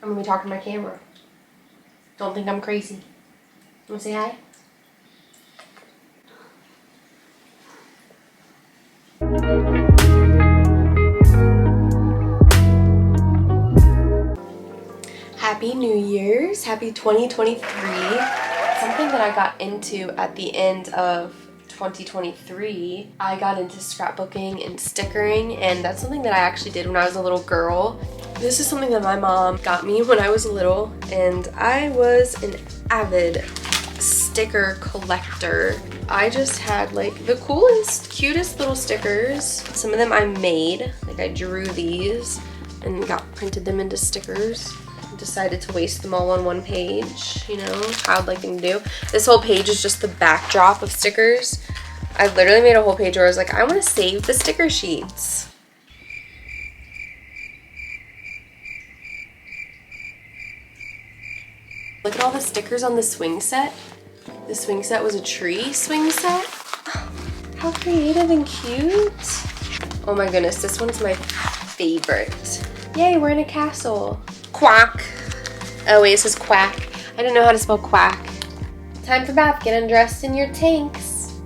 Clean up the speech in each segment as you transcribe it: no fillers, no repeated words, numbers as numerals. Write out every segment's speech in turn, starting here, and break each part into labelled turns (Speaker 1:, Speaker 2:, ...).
Speaker 1: I'm gonna be talking to my camera. Don't think I'm crazy. Wanna say hi? Happy New Year's. Happy 2023. Something that I got into at the end of 2023, I got into scrapbooking and stickering, and that's something that I actually did when I was a little girl. This is something that my mom got me when I was little, and I was an avid sticker collector. I just had like the coolest, cutest little stickers. Some of them I made, like I drew these and printed them into stickers. Decided to waste them all on one page, you know, childlike thing to do. This whole page is just the backdrop of stickers. I literally made a whole page where I was like, I want to save the sticker sheets. Look at all the stickers on the swing set. The swing set was a tree swing set. How creative and cute. Oh my goodness, this one's my favorite. Yay, we're in a castle. Quack. Oh wait, it says quack. I didn't know how to spell quack. Time for bath. Get undressed in your tanks.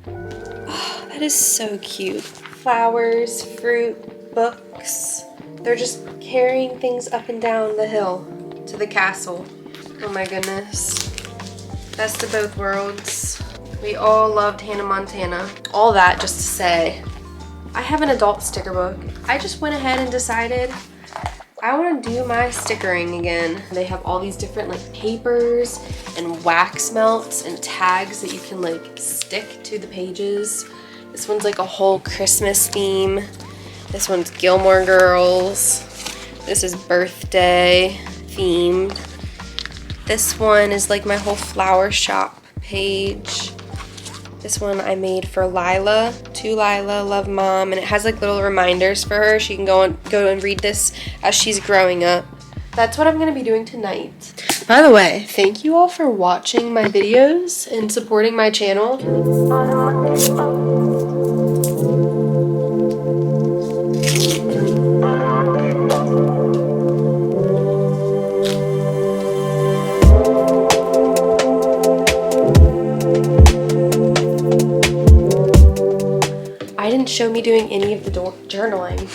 Speaker 1: Oh, that is so cute. Flowers, fruit, books. They're just carrying things up and down the hill to the castle. Oh my goodness. Best of both worlds. We all loved Hannah Montana. All that just to say, I have an adult sticker book. I just went ahead and decided I want to do my stickering again. They have all these different like papers and wax melts and tags that you can like stick to the pages. This one's like a whole Christmas theme. This one's Gilmore Girls. This is birthday themed. This one is like my whole flower shop page. This one I made for Lila, to Lila, love mom, and it has like little reminders for her. She can go and read this as she's growing up. That's what I'm gonna be doing tonight. By the way, thank you all for watching my videos and supporting my channel. Show me doing any of the journaling.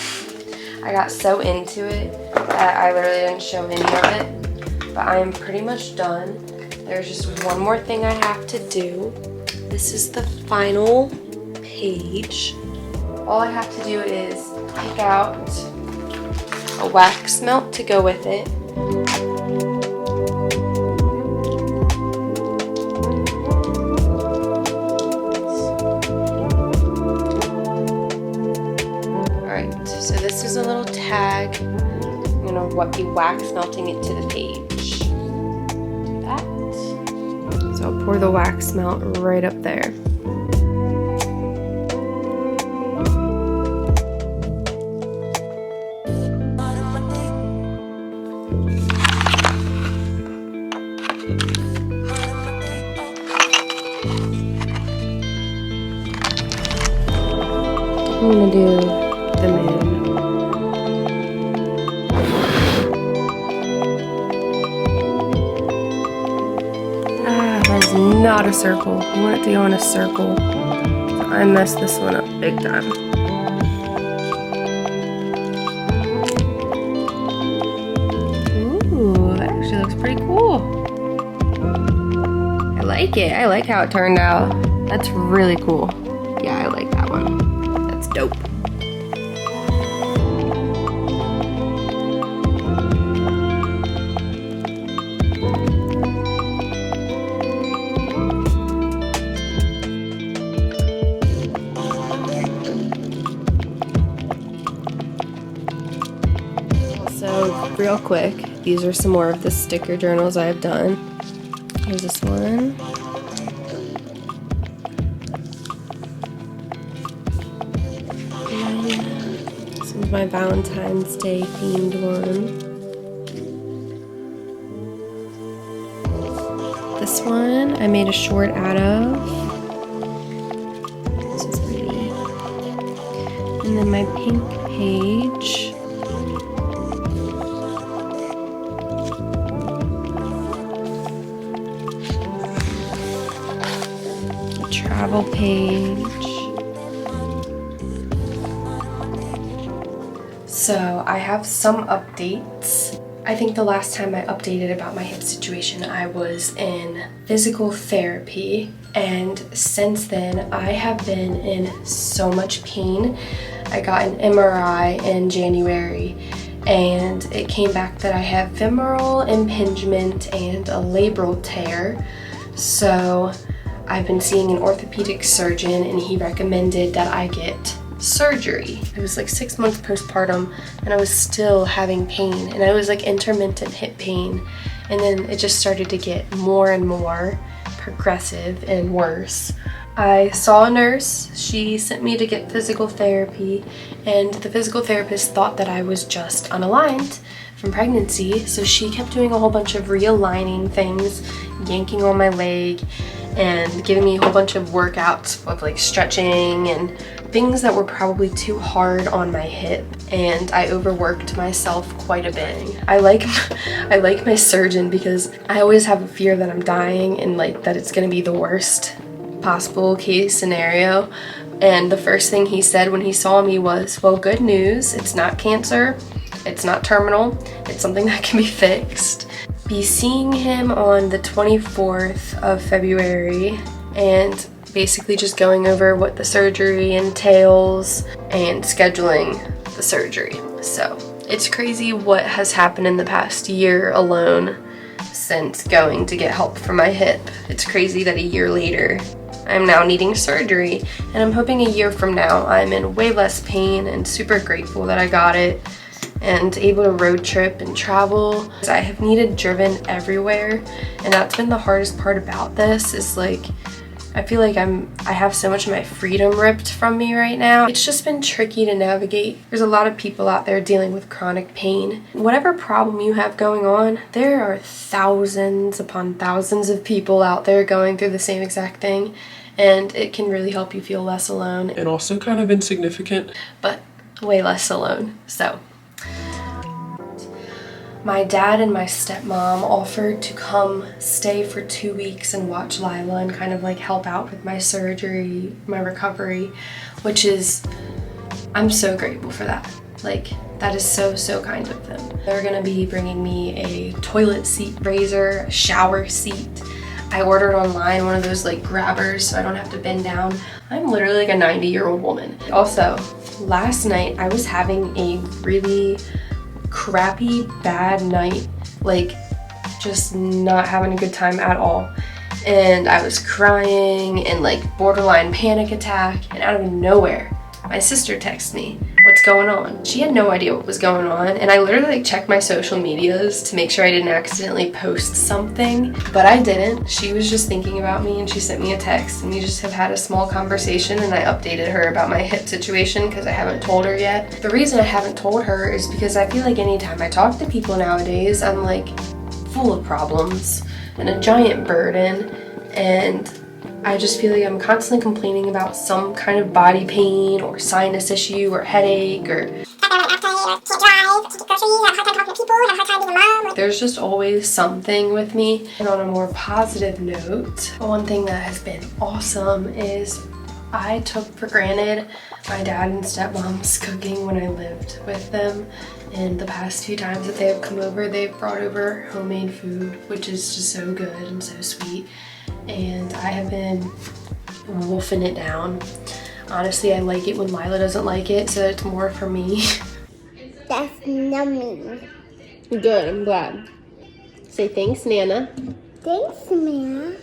Speaker 1: I got so into it that I literally didn't show any of it, but I'm pretty much done. There's just one more thing I have to do. This is the final page. All I have to do is pick out a wax melt to go with it. So this is a little tag. I'm gonna be wax melting it to the page. Do that. So I'll pour the wax melt right up there. I'm gonna do the moon. That is not a circle. You want it to go in a circle. So I messed this one up big time. Ooh, that actually looks pretty cool. I like it. I like how it turned out. That's really cool. Yeah, I like that one. That's dope. So real quick, these are some more of the sticker journals I've done. Here's this one. This is my Valentine's Day themed one. This one I made a short out of. This is pretty. And then my pink page. travel page. So I have some updates. I think the last time I updated about my hip situation, I was in physical therapy, and since then I have been in so much pain. I got an MRI in January and it came back that I have femoral impingement and a labral tear. So I've been seeing an orthopedic surgeon and he recommended that I get surgery. It was like 6 months postpartum and I was still having pain, and I was like intermittent hip pain, and then it just started to get more and more progressive and worse. I saw a nurse. She sent me to get physical therapy, and the physical therapist thought that I was just unaligned from pregnancy, so she kept doing a whole bunch of realigning things, yanking on my leg and giving me a whole bunch of workouts of like stretching and things that were probably too hard on my hip, and I overworked myself quite a bit. I like my surgeon because I always have a fear that I'm dying and like that it's gonna be the worst possible case scenario. And the first thing he said when he saw me was, well, good news, it's not cancer, it's not terminal, it's something that can be fixed. Be seeing him on the 24th of February and basically just going over what the surgery entails and scheduling the surgery. So it's crazy what has happened in the past year alone since going to get help for my hip. It's crazy that a year later I'm now needing surgery, and I'm hoping a year from now I'm in way less pain and super grateful that I got it and able to road trip and travel. I have needed driven everywhere, and that's been the hardest part about this, is like I feel like I have so much of my freedom ripped from me right now. It's just been tricky to navigate. There's a lot of people out there dealing with chronic pain. Whatever problem you have going on, there are thousands upon thousands of people out there going through the same exact thing, and it can really help you feel less alone.
Speaker 2: And also kind of insignificant.
Speaker 1: But way less alone. So my dad and my stepmom offered to come stay for 2 weeks and watch Lila and kind of like help out with my surgery, my recovery, which is, I'm so grateful for that. Like, that is so, so kind of them. They're gonna be bringing me a toilet seat raiser, a shower seat. I ordered online one of those like grabbers so I don't have to bend down. I'm literally like a 90-year-old woman. Also, last night I was having a really crappy, bad night, like just not having a good time at all. And I was crying and like borderline panic attack, and out of nowhere, my sister texted me, what's going on? She had no idea what was going on, and I literally like checked my social medias to make sure I didn't accidentally post something, but I didn't. She was just thinking about me and she sent me a text, and we just have had a small conversation, and I updated her about my hip situation because I haven't told her yet. The reason I haven't told her is because I feel like anytime I talk to people nowadays, I'm like full of problems and a giant burden, and I just feel like I'm constantly complaining about some kind of body pain or sinus issue or headache or there's just always something with me. And on a more positive note, one thing that has been awesome is I took for granted my dad and stepmom's cooking when I lived with them. And the past few times that they have come over, they've brought over homemade food, which is just so good and so sweet. And I have been wolfing it down. Honestly, I like it when Lila doesn't like it, so it's more for me.
Speaker 3: That's yummy.
Speaker 1: Good, I'm glad. Say thanks, Nana.
Speaker 3: Thanks, Mia.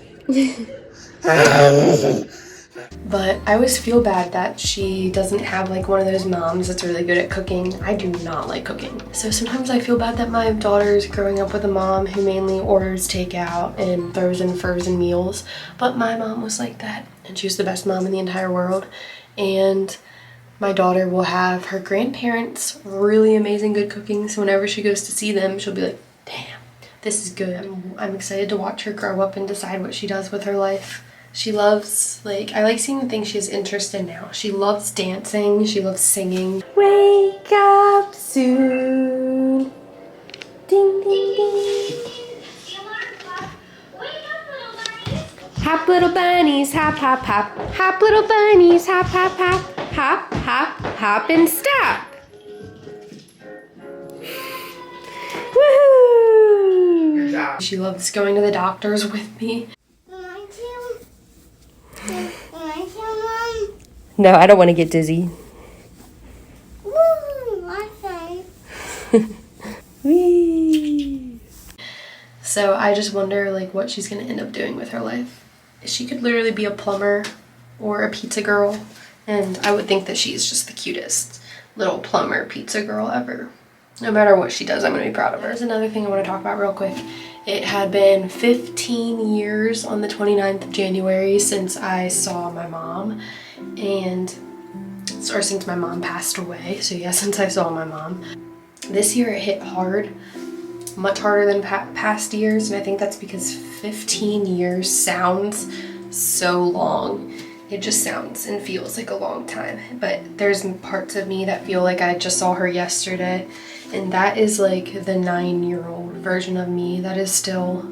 Speaker 1: But I always feel bad that she doesn't have like one of those moms that's really good at cooking. I do not like cooking. So sometimes I feel bad that my daughter is growing up with a mom who mainly orders takeout and throws in frozen meals. But my mom was like that, and she was the best mom in the entire world. And my daughter will have her grandparents really amazing good cooking. So whenever she goes to see them, she'll be like, damn, this is good. I'm excited to watch her grow up and decide what she does with her life. She loves, like, I like seeing the things she has interest in now. She loves dancing, she loves singing. Wake up soon. Ding, ding, ding. Hop little bunnies, hop, hop, hop. Hop little bunnies, hop, hop, hop. Hop, hop, hop, and stop. Woohoo!
Speaker 2: Good job.
Speaker 1: She loves going to the doctors with me.
Speaker 3: Want to? Want to, Mom?
Speaker 1: No, I don't want to get dizzy.
Speaker 3: Woo! Okay.
Speaker 1: Whee! So I just wonder like what she's gonna end up doing with her life. She could literally be a plumber or a pizza girl, and I would think that she's just the cutest little plumber pizza girl ever. No matter what she does, I'm gonna be proud of her. There's another thing I want to talk about real quick. It had been 15 years on the 29th of January since I saw my mom, or since my mom passed away. So yeah, since I saw my mom. This year it hit hard, much harder than past years, and I think that's because 15 years sounds so long. It just sounds and feels like a long time, but there's parts of me that feel like I just saw her yesterday, and that is like the 9-year-old version of me that is still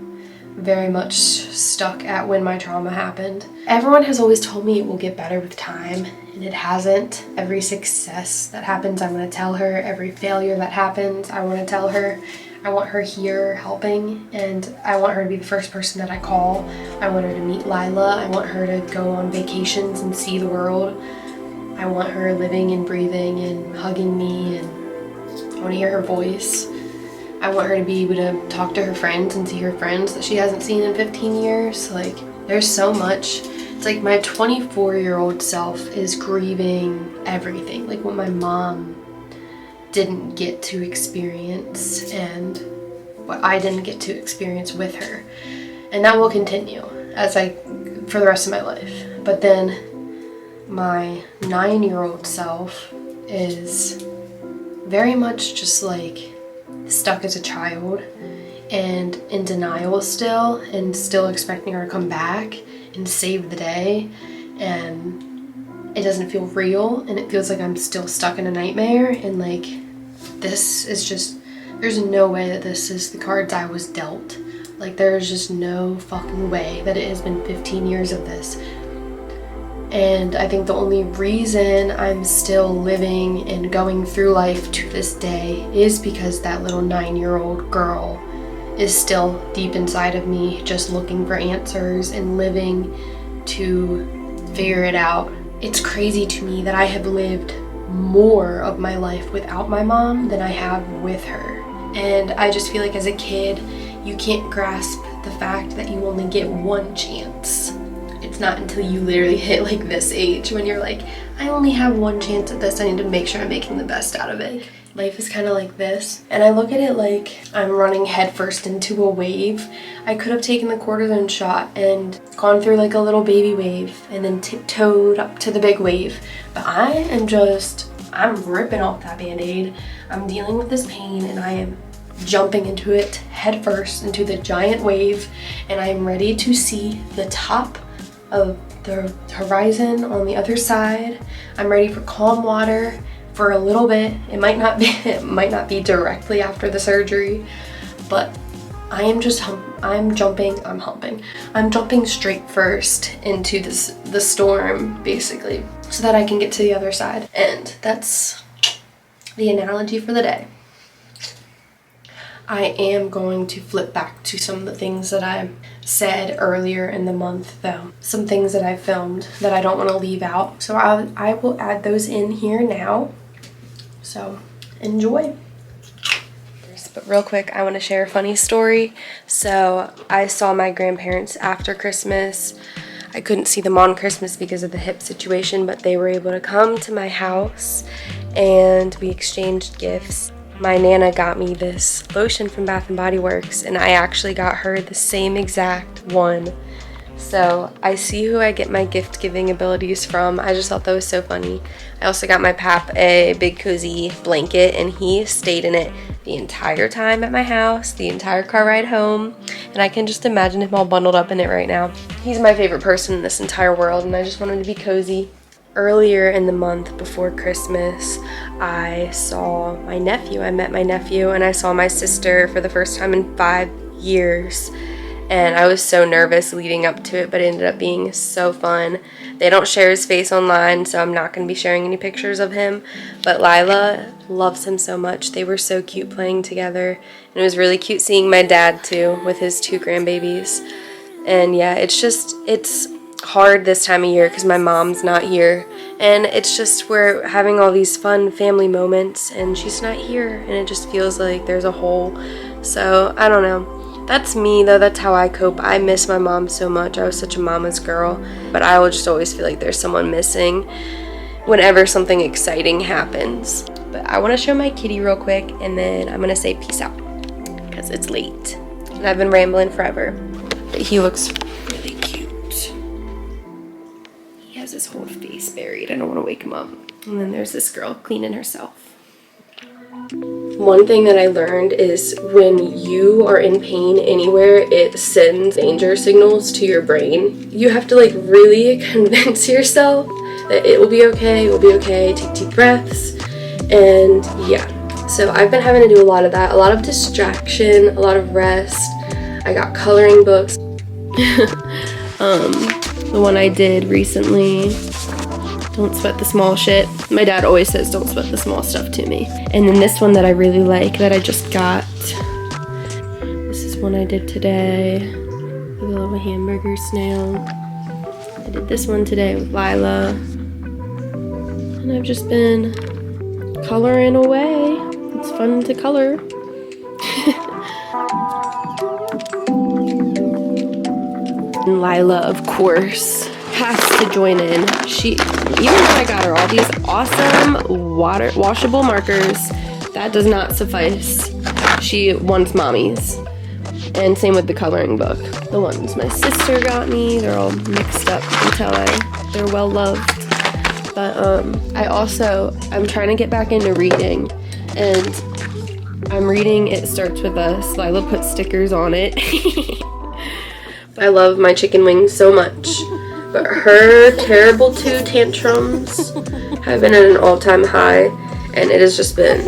Speaker 1: very much stuck at when my trauma happened. Everyone has always told me it will get better with time, and it hasn't. Every success that happens, I want to tell her. Every failure that happens, I want to tell her. I want her here helping, and I want her to be the first person that I call. I want her to meet Lila. I want her to go on vacations and see the world. I want her living and breathing and hugging me, and I want to hear her voice. I want her to be able to talk to her friends and see her friends that she hasn't seen in 15 years. Like, there's so much. It's like my 24-year-old self is grieving everything. Like what my mom didn't get to experience and what I didn't get to experience with her. And that will continue for the rest of my life. But then my 9-year-old self is very much just like stuck as a child and in denial still, and still expecting her to come back and save the day, and it doesn't feel real, and it feels like I'm still stuck in a nightmare, and like this is just, there's no way that this is the cards I was dealt. Like there's just no fucking way that it has been 15 years of this. And I think the only reason I'm still living and going through life to this day is because that little 9-year-old girl is still deep inside of me, just looking for answers and living to figure it out. It's crazy to me that I have lived more of my life without my mom than I have with her. And I just feel like as a kid, you can't grasp the fact that you only get one chance. It's not until you literally hit like this age when you're like, I only have one chance at this, I need to make sure I'm making the best out of it. Life is kind of like this, and I look at it like I'm running headfirst into a wave. I could have taken the cortisone shot and gone through like a little baby wave and then tiptoed up to the big wave, but I'm ripping off that band-aid. I'm dealing with this pain, and I am jumping into it headfirst into the giant wave, and I am ready to see the top of the horizon on the other side. I'm ready for calm water for a little bit. It might not be directly after the surgery, but I am just I'm jumping straight first into the storm, basically, so that I can get to the other side. And that's the analogy for the day. I am going to flip back to some of the things that I said earlier in the month, though. Some things that I filmed that I don't want to leave out. So I will add those in here now. So enjoy. But real quick, I want to share a funny story. So I saw my grandparents after Christmas. I couldn't see them on Christmas because of the hip situation, but they were able to come to my house and we exchanged gifts. My Nana got me this lotion from Bath & Body Works, and I actually got her the same exact one. So I see who I get my gift giving abilities from. I just thought that was so funny. I also got my pap a big cozy blanket, and he stayed in it the entire time at my house, the entire car ride home, and I can just imagine him all bundled up in it right now. He's my favorite person in this entire world, and I just want him to be cozy. Earlier in the month before Christmas, I saw my nephew. I met my nephew, and I saw my sister for the first time in 5 years. and I was so nervous leading up to it, but it ended up being so fun. They don't share his face online, so I'm not going to be sharing any pictures of him, but Lila loves him so much. They were so cute playing together, and it was really cute seeing my dad too with his 2 grandbabies. And yeah, it's hard this time of year because my mom's not here, and it's just we're having all these fun family moments and she's not here, and it just feels like there's a hole. So I don't know. That's me though, that's how I cope. I miss my mom so much. I was such a mama's girl, but I will just always feel like there's someone missing whenever something exciting happens. But I want to show my kitty real quick, and then I'm gonna say peace out because it's late and I've been rambling forever. But he looks really cute. He has his whole face buried. I don't want to wake him up. And then there's this girl cleaning herself. One thing that I learned is when you are in pain anywhere, it sends danger signals to your brain. You have to like really convince yourself that it will be okay, take deep breaths, and yeah. So I've been having to do a lot of that, a lot of distraction, a lot of rest. I got coloring books. The one I did recently, don't sweat the small shit. My dad always says don't sweat the small stuff to me. And then this one that I really like that I just got. This is one I did today with a little hamburger snail. I did this one today with Lila. And I've just been coloring away. It's fun to color. And Lila, of course, has to join in. Even though I got her all these awesome washable markers, that does not suffice. She wants mommies. And same with the coloring book. The ones my sister got me, they're all mixed up until they're well loved. But I'm trying to get back into reading, and I'm reading It Starts With Us. Lila put stickers on it. I love my chicken wings so much, but her terrible 2 tantrums have been at an all-time high, and it has just been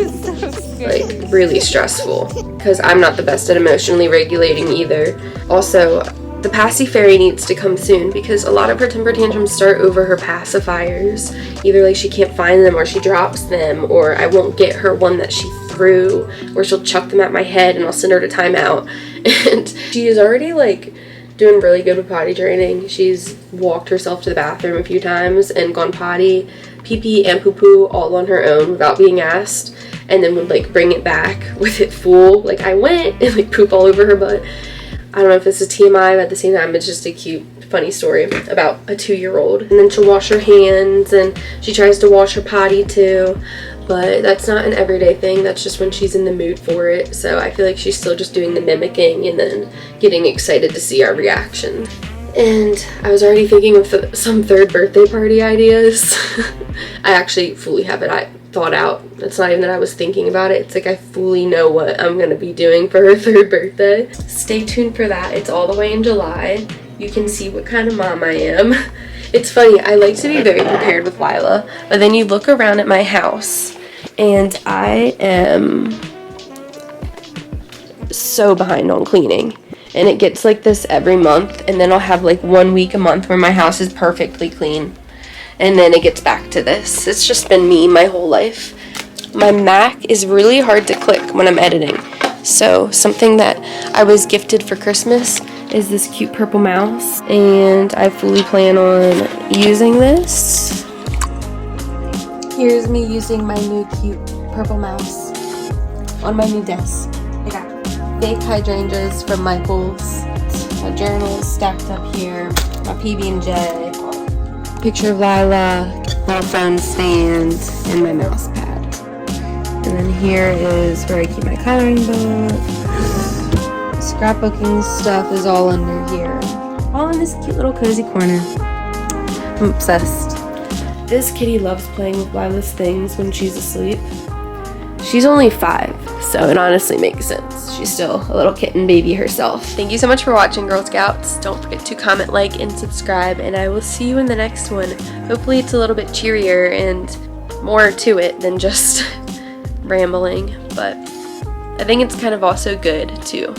Speaker 1: like really stressful because I'm not the best at emotionally regulating either. Also, the Passy Fairy needs to come soon because a lot of her temper tantrums start over her pacifiers. Either like she can't find them, or she drops them, or I won't get her one that she threw, or she'll chuck them at my head and I'll send her to timeout. And she is already like doing really good with potty training. She's walked herself to the bathroom a few times and gone potty, pee-pee and poo-poo all on her own without being asked, and then would like bring it back with it full. Like I went and like poop all over her butt. I don't know if this is TMI, but at the same time it's just a cute, funny story about a 2-year-old. And then she'll wash her hands, and she tries to wash her potty too, but that's not an everyday thing. That's just when she's in the mood for it. So I feel like she's still just doing the mimicking and then getting excited to see our reaction. And I was already thinking of some 3rd birthday party ideas. I actually fully have it thought out. It's not even that I was thinking about it. It's like I fully know what I'm going to be doing for her 3rd birthday. Stay tuned for that. It's all the way in July. You can see what kind of mom I am. It's funny, I like to be very prepared with Lila, but then you look around at my house and I am so behind on cleaning. And it gets like this every month, and then I'll have like 1 week a month where my house is perfectly clean. And then it gets back to this. It's just been me my whole life. My Mac is really hard to click when I'm editing. So something that I was gifted for Christmas is this cute purple mouse, and I fully plan on using this. Here's me using my new cute purple mouse on my new desk. I got fake hydrangeas from Michael's, my journals stacked up here, my PB&J, picture of Lila, my phone stand, and my mouse pad. And then here is where I keep my coloring book. Scrapbooking stuff is all under here. All in this cute little cozy corner. I'm obsessed. This kitty loves playing with Lila's things when she's asleep. She's only 5, so it honestly makes sense. She's still a little kitten baby herself. Thank you so much for watching, Girl Scouts. Don't forget to comment, like, and subscribe, and I will see you in the next one. Hopefully it's a little bit cheerier and more to it than just rambling, but I think it's kind of also good to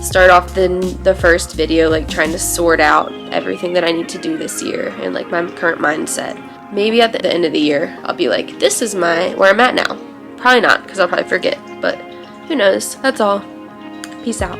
Speaker 1: start off the first video like trying to sort out everything that I need to do this year and like my current mindset. Maybe at the end of the year I'll be like, this is where I'm at now. Probably not, because I'll probably forget, but who knows. That's all. Peace out.